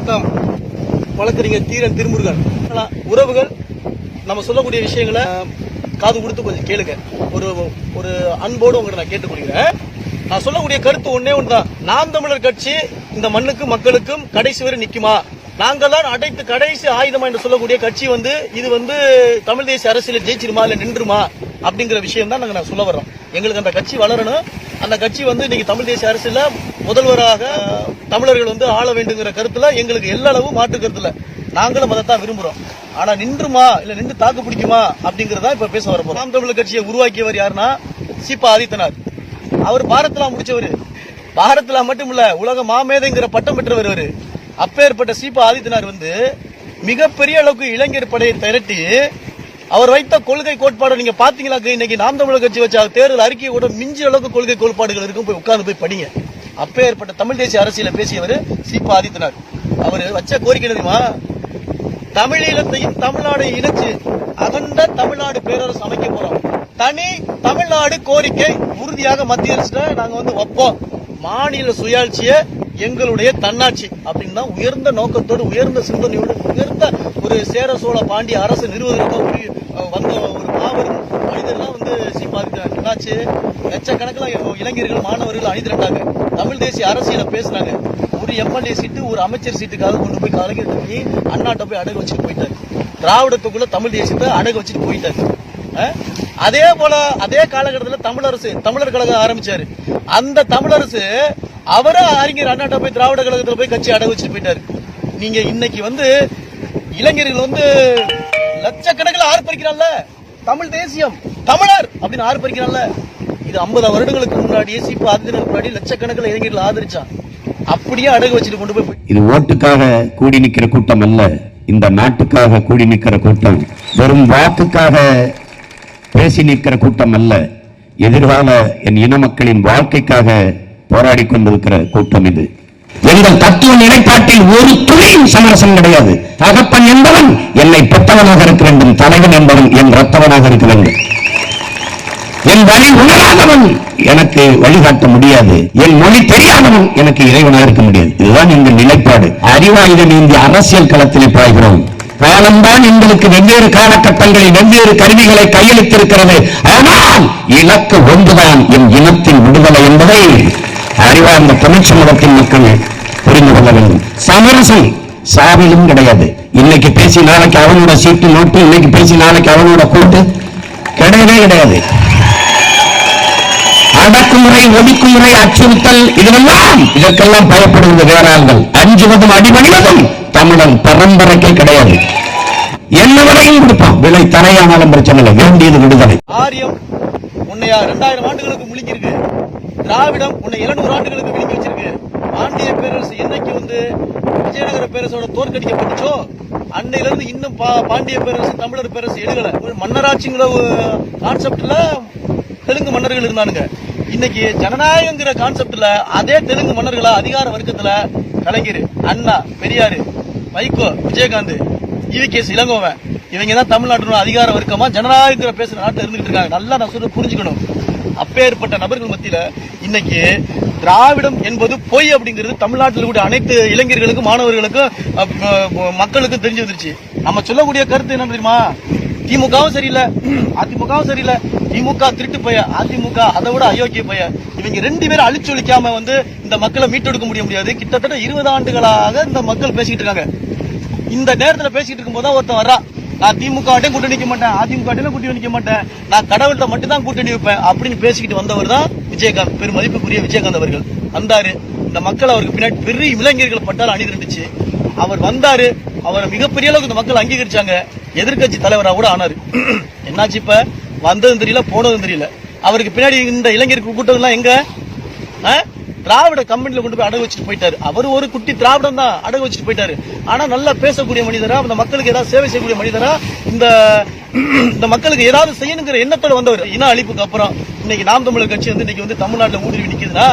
வணக்கம். வழக்கறிஞர் தீரன் திருமுருகன். உறவுகள் நம்ம சொல்லக்கூடிய விஷயங்களை காது கொடுத்து கொஞ்சம் கேளுங்க. ஒரு அன்போடு உங்களை நான் கேட்டுக்கொள்கிறேன். நான் சொல்லக்கூடிய கருத்து ஒன்னே ஒன்றுதான். நாம் தமிழர் கட்சி இந்த மண்ணுக்கும் மக்களுக்கும் கடைசி வரை நிக்குமா? நாங்கள் தான் அடைத்து கடைசி ஆயுதமா என்று சொல்லக்கூடிய கட்சி இது தமிழ் தேசிய அரசியல் ஜெயிச்சிருமா இல்ல நின்றுமா அப்படிங்கிற விஷயம் தான் நாங்க சொல்ல வர்றோம். எங்களுக்கு அந்த கட்சி வளரணும். அந்த கட்சி இன்னைக்கு தமிழ் தேசிய அரசியல முதல்வராக தமிழர்கள் ஆள வேண்டுங்கிற கருத்துல எங்களுக்கு எல்லா அளவும் மாற்று கருத்துல நாங்களும் அதைத்தான் விரும்புறோம். ஆனா நின்றுமா இல்ல நின்று தாக்கு பிடிக்குமா அப்படிங்கறதா இப்ப பேச வரப்போம். நாம் தமிழர் கட்சியை உருவாக்கியவர் யாருன்னா சீபா ஆதித்தனார். அவர் பாரத்லா முடிச்சவர். பாரத்லா மட்டும் இல்ல, உலக மாமேதைங்கிற பட்டம் பெற்றவர் அவரு. அப்பேற்பட்ட சீபா ஆதித்தனார் மிகப்பெரிய அளவுக்கு இளைஞர் படையை திரட்டி அவர் வைத்த கொள்கை கோட்பாடு நீங்க பாத்தீங்களா? இன்னைக்கு நாம் தமிழர் கட்சி வச்ச தேர்தல் அறிக்கையை கூட மிஞ்சிய அளவுக்கு கொள்கை கோட்பாடுகள் இருக்கும். போய் உட்கார்ந்து போய் படிங்க. அப்பேற்பட்ட தமிழ் தேசிய அரசியல பேசியவர் சீபா ஆதித்தனார். அவர் வச்ச கோரிக்கை தெரியுமா? தமிழீழத்தையும் தமிழ்நாடு இணைச்சு அகண்ட தமிழ்நாடு பேரரசு அமைக்க போறோம். தனி தமிழ்நாடு கோரிக்கை உறுதியாக மத்திய அரசு நாங்க வைப்போம். மாநில சுயாட்சிய எங்களுடைய தன்னாட்சி அப்படின்னு உயர்ந்த நோக்கத்தோடு உயர்ந்த சிந்தனையோடு உயர்ந்த ஒரு சேர சோழ பாண்டிய அரசு நிறுவனத்துக்கு வந்த ஒரு மாபெரும் மனிதர்லாம் சீபாதிக்கிறாங்க. என்னாச்சு? லட்சக்கணக்கில் இளைஞர்கள் மாணவர்கள் அணிதிரட்டாங்க. தமிழ் தேசிய அரசியல பேசினாங்க. ஒரு எம்எல்ஏ சீட்டு ஒரு அமைச்சர் சீட்டுக்காக கொண்டு போய் கலைஞர் போய் அண்ணாட்ட போய் அடகு வச்சுட்டு போயிட்டாரு. திராவிடத்துக்குள்ள தமிழ் தேசியத்தை அடகு வச்சுட்டு போயிட்டாரு. அதே போல அதே காலகட்டத்தில் தமிழர் கழகம் ஆரம்பிச்சாரு. அந்த தமிழரசு அவரே அறிஞர் அண்ணாட்ட போய் திராவிட கழகத்தில் போய் கட்சி அடகு வச்சுட்டு போயிட்டாரு. நீங்க இன்னைக்கு இளைஞர்கள் லட்சக்கணக்கில் ஆர்ப்பரிக்கிறான்ல, தமிழ் தேசியம் தமிழர் அப்படின்னு ஆர்ப்பரிக்கிறான்ல. இது 50 வருடங்களுக்கு முன்னாடியே சீபா ஆதித்தனுக்கு முன்னாடி லட்சக்கணக்கில் இளைஞர்கள் ஆதரிச்சான். அப்படியே அடகு வச்சுட்டு கொண்டு போய். இது ஓட்டுக்காக கூடி நிக்கிற கூட்டம் அல்ல. இந்த நாட்டுக்காக கூடி நிக்கிற கூட்டம். வெறும் வாக்குக்காக பேசி நிற்கிற கூட்டம் அல்ல. எதிர்கால என் இன மக்களின் வாழ்க்கைக்காக போராடி கொண்டிருக்கிற கூட்டம் இது. எங்கள் தத்துவ நிலைப்பாட்டில் ஒரு துளியும் சமரசம் கிடையாது. தகப்பன் என்பவன் என்னை பெற்றவனாக இருக்க வேண்டும், தலைவன் என்பவன் என் ரத்தவனாக இருக்க வேண்டும். என் வழி உணராதவன் எனக்கு வழிகாட்ட முடியாது. என் மொழி தெரியாதவன் எனக்கு இறைவனாக இருக்க முடியாது. இதுதான் எங்கள் நிலைப்பாடு. அறிவாயுதம் ஏந்திய அரசியல் களத்திலே பாய்கிறோம். காலம்தான் எங்களுக்கு வெவ்வேறு காலகட்டங்களில் வெவ்வேறு கருவிகளை கையளித்திருக்கிறது. ஆனால் இலக்கு ஒன்றுதான், என் இனத்தின் விடுதலை என்பதை அறிவார்ந்த தமிழ் சமூகத்தின் மக்கள் புரிந்து கொள்ள வேண்டும். சமரசம் சாவிலும் கிடையாது. இன்னைக்கு பேசி நாளைக்கு அவனோட சீட்டு நோட்டு, இன்னைக்கு பேசி நாளைக்கு அவனோட கூட்டு கிடையவே கிடையாது. அடக்குமுறை, ஒடுக்குமுறை, அச்சுறுத்தல், இதற்கெல்லாம் பயப்படுவது வேறாள்கள். அஞ்சுவதும் அடிபணிவதும் தமிழன் பரம்பரைக்கே கிடையாது. என்ன விலையும் கொடுப்பான், விலை தரையானாலும் பிரச்சனை இல்லை. வேண்டியது விடுதலை. ஆரியம் உன்னை 2000 ஆண்டுகளுக்கு முழுங்கி இருக்கு. திராவிடம் உன்னை 700 ஆண்டுகளுக்கு விழுங்கி வச்சிருக்கு. பாண்டிய பேரரசு என்னைக்கு விஜயநகர பேரரசோட தோற்கடிக்கப்பட்டுச்சோ அன்னையிலிருந்து இன்னும் பாண்டிய பேரரசு தமிழர் பேரரசு எடுக்கல. மன்னராட்சிங்கிற கான்செப்ட்ல தெலுங்கு மன்னர்கள் இருந்தானுங்க. இன்னைக்கு ஜனநாயகங்கிற கான்செப்ட்ல அதே தெலுங்கு மன்னர்களா அதிகார வர்க்கத்துல கலைஞர், அண்ணா, பெரியாரு, வைகோ, விஜயகாந்த், ஈவிகேஎஸ் இளங்கோவன் இவங்க தான் தமிழ்நாட்டின் அதிகார வர்க்கமா ஜனநாயக பேசுற நாட்டில் இருந்துகிட்டு இருக்காங்க. நல்லா நான் சொல்ல புரிஞ்சுக்கணும். அப்பேற்பட்ட நபர்கள் மத்தியில இன்னைக்கு திராவிடம் என்பது பொய் அப்படிங்கிறது தமிழ்நாட்டில் கூட அனைத்து இளைஞர்களுக்கும் மாணவர்களுக்கும் மக்களுக்கும் தெரிஞ்சு வந்துருச்சு. நம்ம சொல்லக்கூடிய கருத்து என்ன தெரியுமா? திமுகவும் சரியில்லை, அதிமுகவும் சரியில்லை. திமுக திருட்டு பைய, அதிமுக அதை விட அயோக்கிய பைய. இவங்க 2 பேரும் அழிச்சொலிக்காம இந்த மக்களை மீட்டெடுக்க முடியாது. கிட்டத்தட்ட 20 ஆண்டுகளாக இந்த மக்கள் பேசிக்கிட்டு இருக்காங்க. இந்த நேரத்தில் பேசிட்டு இருக்கும் போது ஒருத்தன் வர்றா, நான் திமுக கூட்டணி நிக்க மாட்டேன், அதிமுக கூட்டணி நிக்க மாட்டேன், நான் கடவுள்கிட்ட மட்டும் தான் கூட்டணி வைப்பேன் அப்படின்னு பேசிக்கிட்டு வந்தவர் தான் விஜயகாந்த். பெரும் மதிப்புக்குரிய விஜயகாந்த் அவர்கள் வந்தாரு. இந்த மக்கள் அவருக்கு பின்னாடி பெரிய இளைஞர்கள் பட்டால் அணிதிரண்டுச்சு. அவர் வந்தாரு. அவரை மிகப்பெரிய அளவுக்கு இந்த மக்கள் அங்கீகரிச்சாங்க. எதிர்கட்சி தலைவராக கூட ஆனாரு. என்னாச்சு? இப்ப வந்ததும் தெரியல, போனதும் தெரியல. அவருக்கு பின்னாடி இந்த இளைஞருக்கு கூட்டம்லாம் எங்க? திராவிட கம்பெனில கொண்டு போய் அடகு வச்சுட்டு போயிட்டாரு. அவர் ஒரு குட்டி திராவிடம் தான் அடகு வச்சுட்டு போயிட்டாரு. ஆனா நல்லா பேசக்கூடிய மனிதரா, அந்த மக்களுக்கு ஏதாவது சேவை செய்யக்கூடிய மனிதரா, இந்த மக்களுக்கு ஏதாவது செய்யணுங்கிற எண்ணத்தோட வந்தவர். இன அழிப்புக்கு அப்புறம் இன்னைக்கு நாம் தமிழர் கட்சி இன்னைக்கு தமிழ்நாட்டில் ஊடுருவி நிக்குதுன்னா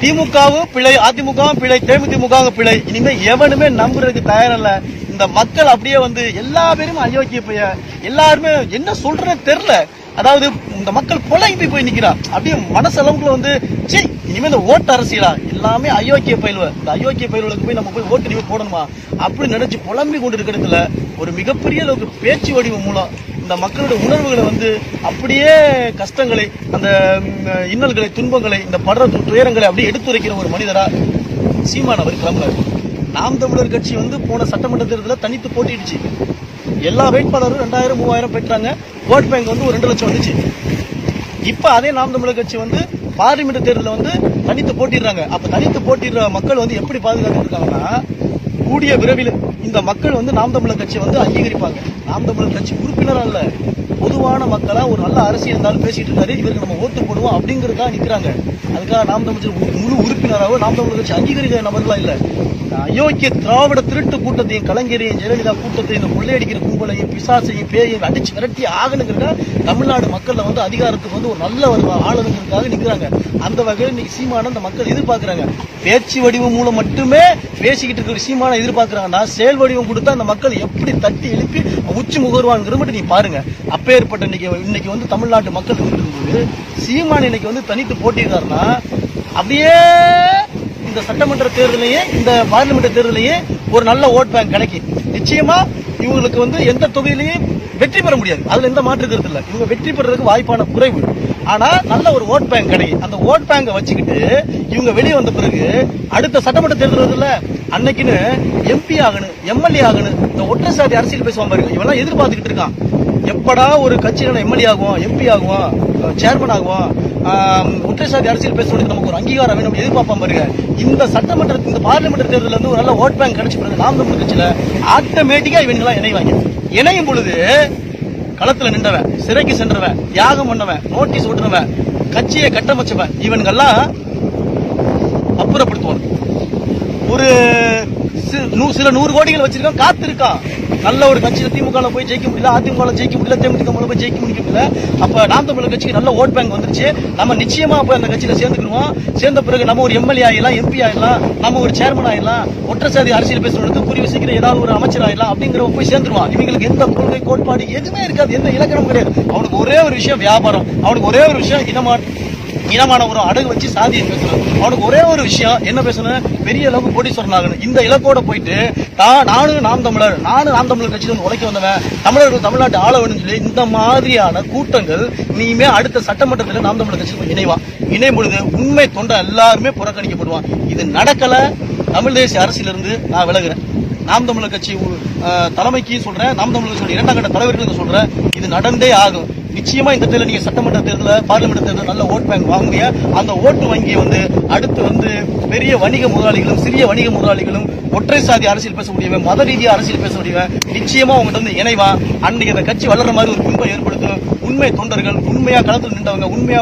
திமுகவும் பிழை, அதிமுகவும் பிழை, தேமுதிமுகவும் பிழை. இனிமே எவனுமே நம்புறதுக்கு தயாரில்ல. இந்த மக்கள் அப்படியே எல்லா பேரும் அயோக்கிய பைய, எல்லாருமே என்ன சொல்றேன்னு தெரியல. அதாவது இந்த மக்கள் புலங்கி போய் நிக்கிறான். அப்படியே மனசளவுக்குள்ள இனிமே இந்த ஓட்டு அரசியலா எல்லாமே அயோக்கிய பயில்வ, இந்த அயோக்கிய பயில்வர்களுக்கு போய் நம்ம போய் ஓட்டு இனிமே போடணுமா அப்படி நினைச்சு புலம்பி கொண்டு இருக்கிறதுல ஒரு மிகப்பெரிய அளவுக்கு பேச்சு வடிவம் மூலம் இந்த மக்களுடைய உணர்வுகளை வந்து அப்படியே கஷ்டங்களை, அந்த இன்னல்களை, துன்பங்களை, இந்த படுற துயரங்களை அப்படியே எடுத்துரைக்கிற ஒரு மனிதரா சீமான் அவர் கிளம்புறாரு. நாம் தமிழர் கட்சி வந்து போன சட்டமன்ற தேர்தலில் தனித்து போட்டிடுச்சு. எல்லா வேட்பாளரும் 2000 3000 பெற்றாங்க. ஓட் பேங்க் வந்து ஒரு 2 லட்சம் வந்துச்சு. இப்ப அதே நாம் தமிழர் கட்சி வந்து பார்லிமெண்ட் தேர்தலில் வந்து தனித்து போட்டிடுறாங்க. அப்ப தனித்து போட்டிடுற மக்கள் வந்து எப்படி பாதுகாத்து இருக்காங்கன்னா, கூடிய விரைவில் இந்த மக்கள் வந்து நாம் தமிழர் கட்சியை வந்து அங்கீகரிப்பாங்க. நாம் தமிழர் கட்சி உறுப்பினர் அல்ல, பொதுவான மக்களா ஒரு நல்ல அரசியல் இருந்தாலும் பேசிட்டு இருக்காரு, இவருக்கு நம்ம ஓட்டு போடுவோம் அப்படிங்கறதுக்காக நிக்கிறாங்க. அதுக்காக நாம் தமிழர் முழு உறுப்பினராக நாம் தமிழர் கட்சி அங்கீகரிக்கிற நபர்களா இல்ல. அயோக்கிய திராவிட திருட்டு கூட்டத்தையும், கலைஞரையும், ஜெயலலிதா கூட்டத்தையும், இந்த கொள்ளையடிக்கிற கும்பலையும், பிசாசையும், பேயையும் அடிச்சு விரட்டி ஆகணுங்கிறதுக்காக தமிழ்நாடு மக்கள் வந்து அதிகாரத்துக்கு வந்து ஒரு நல்ல ஒரு ஆளுங்கிறதுக்காக நிக்கிறாங்க. அந்த வகையில் இன்னைக்கு சீமான அந்த மக்கள் எதிர்பார்க்கிறாங்க. பேச்சு வடிவம் மூலம் மட்டுமே பேசிக்கிட்டு இருக்கிற சீமான எதிர்பார்க்கிறாங்கன்னா, செயல் வடிவம் கொடுத்தா அந்த மக்கள் எப்படி தட்டி எழுப்பி உச்சி முகர்வான்ங்கிறது மட்டும் நீ பாருங்க. அப்பேற்பட்ட இன்னைக்கு வந்து தமிழ்நாட்டு மக்கள் இருக்கும்போது சீமான இன்னைக்கு வந்து தனித்து போட்டிருக்காருன்னா, அப்படியே இந்த சட்டமன்ற தேர்தலையே, இந்த பார்லிமெண்ட் தேர்தலையே ஒரு நல்ல ஓட் பேங்க் கிடைக்கும். நிச்சயமா இவங்களுக்கு வந்து எந்த தொகுதியிலையும் வெற்றி பெற முடியாது, அதுல எந்த மாற்று கருத்து இல்ல. இவங்க வெற்றி பெறதுக்கு வாய்ப்பான குறைவு. ஆனா நல்ல ஒரு ஓட் பேங்க் கிடைக்கும். அந்த ஓட் பேங்கை வச்சுக்கிட்டு இவங்க வெளியே வந்த பிறகு அடுத்த சட்டமன்ற தேர்தல் வருதுல்ல, அன்னைக்குன்னு எம்பி ஆகணும், எம்எல்ஏ ஆகணும், இந்த ஒற்றை சாதி அரசியல் பேசுவான் பாருங்க, இவெல்லாம் எதிர்பார்த்துக்கிட்டு இருக்கான். எப்படா ஒரு கட்சியில எம்எல்ஏ ஆகுவோம், எம்பி ஆகுவோம், சேர்மன் ஆகுவோம், ஒற்றை சாதி அரசியல் பேசுறதுக்கு நமக்கு ஒரு அங்கீகாரம் வேணும் எதிர்பார்ப்பான் பாருங்க. இந்த சட்டமன்ற, இந்த பார்லிமெண்ட் தேர்தலில் வந்து ஒரு நல்ல ஓட் பேங்க் கிடைச்ச பிறகு நாம் தமிழர் கட்சியில ஆட்டோமேட்டிக்கா இவங்கெல்லாம் இணைவாங்க. இணையும் பொழுது களத்துல நின்றவன், சிறைக்கு சென்றவன், தியாகம் பண்ணவன், நோட்டீஸ் ஓட்டுறவன், கட்சியை கட்டமைச்சவன், இவன்கெல்லாம் அப்புறப்படுத்துவான். ஒரு சில 100 கோடிகள் வச்சிருக்கான், காத்திருக்கான். நல்ல ஒரு கட்சியில திமுக போய் ஜெயிக்க முடியல, அதிமுக ஜெயிக்க முடியல, தேமுதிக போய் ஜெயிக்க முடியல. அப்ப நாம் தமிழர் கட்சிக்கு நல்ல ஓட் பேங்க் வந்துருச்சு, நம்ம நிச்சயமா போய் அந்த கட்சியில சேர்ந்துக்குவோம். சேர்ந்த பிறகு நம்ம ஒரு எம்எல்ஏ ஆயிடலாம், எம்பி ஆயிடலாம், நம்ம ஒரு சேர்மன் ஆயிடலாம், ஒற்றை சாதி அரசியல் பேசுறவங்களுக்கு குறி வசிக்கிற ஏதாவது ஒரு அமைச்சர் ஆயிடலாம் அப்படிங்கிற போய் சேர்ந்துருவான். இவங்களுக்கு எந்த கொள்கை கோட்பாடு எதுவுமே இருக்காது, எந்த இலக்கணம் கிடையாது. அவனுக்கு ஒரே ஒரு விஷயம் வியாபாரம், அவனுக்கு ஒரே ஒரு விஷயம் இனமான ஒரு அடகு வச்சு சாதியை பேசணும். அவனுக்கு ஒரே ஒரு விஷயம் என்ன பேசணும், பெரிய அளவுக்கு கோடீஸ்வரன் ஆகணும். இந்த இலக்கோட போயிட்டு நானும் நாம் தமிழர் கட்சி வந்து உழைக்க வந்தவன், தமிழர்கள் தமிழ்நாட்டு ஆள வேணும்னு சொல்லி இந்த மாதிரியான கூட்டங்கள் இனிமே அடுத்த சட்டமன்றத்தில் நாம் தமிழர் கட்சி இணைவான். இணையும் பொழுது உண்மை தொண்டை எல்லாருமே புறக்கணிக்கப்படுவான். இது நடக்கல, தமிழ் தேசிய அரசியலிருந்து நான் விலகுறேன். நாம் தமிழர் கட்சி தலைமைக்கு சொல்றேன், நாம் தமிழர் கட்சி 2ஆம் கட்ட தலைவர்களுக்கு சொல்றேன், இது நடந்தே ஆகும். நிச்சயமா இந்த தேர்தல் நீங்க சட்டமன்ற தேர்தலில், பார்லிமெண்ட் தேர்தல் நல்ல ஓட் பேங்க் வாங்குவீங்க. அந்த ஓட்டு வங்கியை வந்து அடுத்து வந்து பெரிய வணிக முதலாளிகளும், சிறிய வணிக முதலாளிகளும், ஒற்றை சாதி அரசியல் பேசக்கூடியவன், மத ரீதியாக அரசியல் பேசக்கூடியவன் நிச்சயமா உங்ககிட்ட வந்து இணைவான். அன்னைக்கு அந்த கட்சி வளர்ற மாதிரி ஒரு பிம்பம் ஏற்படுத்தும். உண்மை தொண்டர்கள், உண்மையா களத்தில் நின்றவங்க, உண்மையா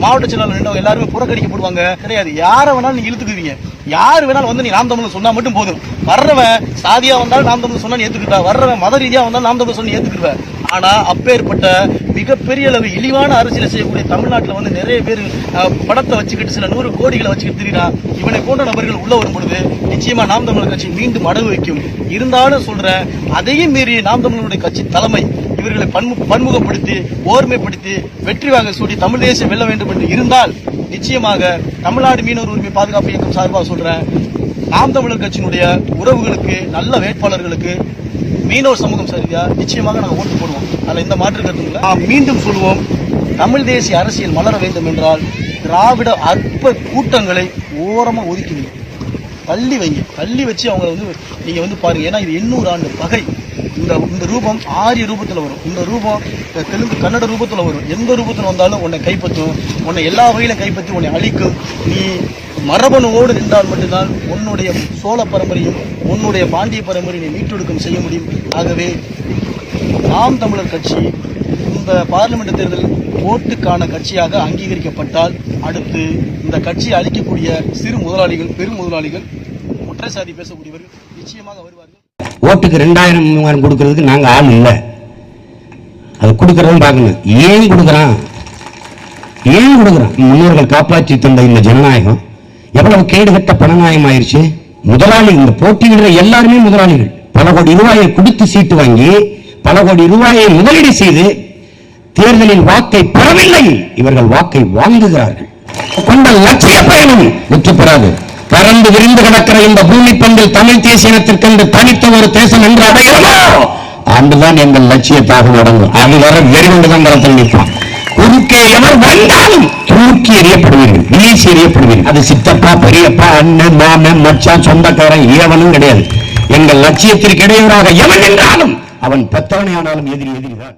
மாவட்ட செயலாளர் நின்றவங்க எல்லாருமே புறக்கணிக்கப்படுவாங்க. கிடையாது, யாரை வேணாலும் நீங்க இழுத்துக்குவீங்க, யாரு வேணாலும் வந்து நீ நாம் தமிழ் சொன்னா மட்டும் போதும். வர்றவன் சாதியா வந்தாலும் நாம் தமிழ் சொன்னா ஏத்துக்கிட்டா, வர்றவன் மத ரீதியா வந்தாலும் நாம் தமிழ் சொன்ன ஏத்துக்கிடுவேன். ஆனா அப்பேற்பட்ட மிகப்பெரிய அளவு இழிவான அரசியலை செய்யக்கூடிய தமிழ்நாட்டில் வந்து நிறைய பேர் படத்தை வச்சுக்கிட்டு சில 100 கோடிகளை வச்சுக்கிட்டு திரியா, இவனை போன்ற நபர்கள் உள்ள வரும் பொழுது நிச்சயமா நாம் தமிழர் கட்சி மீண்டும் அடகு வைக்கும். இருந்தாலும் சொல்றேன், அதையும் மீறி நாம் தமிழருடைய கட்சி தலைமை இவர்களை பன்முகப்படுத்தி, ஓர்மைப்படுத்தி, வெற்றி வாங்க சூடி தமிழ் தேசியம் வெல்ல வேண்டும் என்று இருந்தால் நிச்சயமாக தமிழ்நாடு மீனவர் உரிமை பாதுகாப்பு இயக்கம் சார்பாக சொல்றேன், நாம் தமிழர் கட்சியினுடைய உறவுகளுக்கு, நல்ல வேட்பாளர்களுக்கு மீனவர் சமூகம் சரியா நிச்சயமாக நாங்கள் ஓட்டு போடுவோம். அதில் இந்த மாற்று கருத்து இல்லை. நாம் மீண்டும் சொல்லுவோம், தமிழ் தேசிய அரசியல் மலர வேண்டும் என்றால் திராவிட அற்ப கூட்டங்களை ஓரமாக ஒதுக்கி தள்ளி வைங்க. தள்ளி வச்சு அவங்களை வந்து நீங்க வந்து பாருங்க. ஏன்னா இது 800 ஆண்டு பகை. இந்த ரூபம் ஆரிய ரூபத்தில் வரும், இந்த ரூபம் தெலுங்கு கன்னட ரூபத்தில் வரும். எந்த ரூபத்தில் வந்தாலும் உன்னை கைப்பற்றும், உன்னை எல்லா வகையிலும் கைப்பற்றி உன்னை அழிக்கும். நீ மரபணுவோடு நின்றால் மட்டும்தான் உன்னுடைய சோழ பரம்பரையும் உன்னுடைய பாண்டிய பரம்பரையை மீட்டெடுக்கும் செய்ய முடியும். ஆகவே நாம் தமிழர் கட்சி இந்த பார்லிமெண்ட் தேர்தல் ஓட்டுக்கான கட்சியாக அங்கீகரிக்கப்பட்டால் அடுத்து இந்த கட்சியை அளிக்கக்கூடிய சிறு முதலாளிகள், பெரும் முதலாளிகள், ஒற்றை சாதி பேசக்கூடியவர்கள் நிச்சயமாக வருவார்கள். ஓட்டுக்கு 2000 3000 கொடுக்கறதுக்கு நாங்க ஆள் இல்லை. அது கொடுக்கறதும் பார்க்கணும். ஏன் கொடுக்குறான், முன்னோர்கள் காப்பாற்றி தந்த இந்த ஜனநாயகம் எவ்வளவு கேடுகட்ட பணநாயகம் ஆயிடுச்சு. முதலாளி, இந்த போட்டியிடுற எல்லாருமே முதலாளிகள். பல கோடி ரூபாயை கொடுத்து சீட்டு வாங்கி, பல கோடி ரூபாயை முதலீடு செய்து தேர்தலில் வாக்கை பெறவில்லை, இவர்கள் வாக்கை வாங்குகிறார்கள். கொண்ட லட்சிய பயணம் வெற்றி பெறாது. பறந்து விரிந்து கிடக்கிற இந்த பூமி பந்தில் தமிழ் தேசிய இனத்திற்கென்று தனித்த ஒரு தேசம் என்று அடைகிறோமோ அன்றுதான் எங்கள் லட்சியத்தாக அடங்கும். அது வர வெறிகொண்டுதான் களத்தில் நிற்பான். குறுக்கே எவர் வந்தாலும் தூக்கி எறியப்படுவீர்கள், வீசி எறியப்படுவீர்கள். அது சித்தப்பா, பெரியப்பா, அண்ணன், மாமன், மச்சான், சொந்தக்காரன் ஏவனும் கிடையாது. எங்கள் லட்சியத்திற்கு இடையூறாக எவன் என்றாலும் அவன் பெத்தவனே ஆனாலும் எதிரி தான்.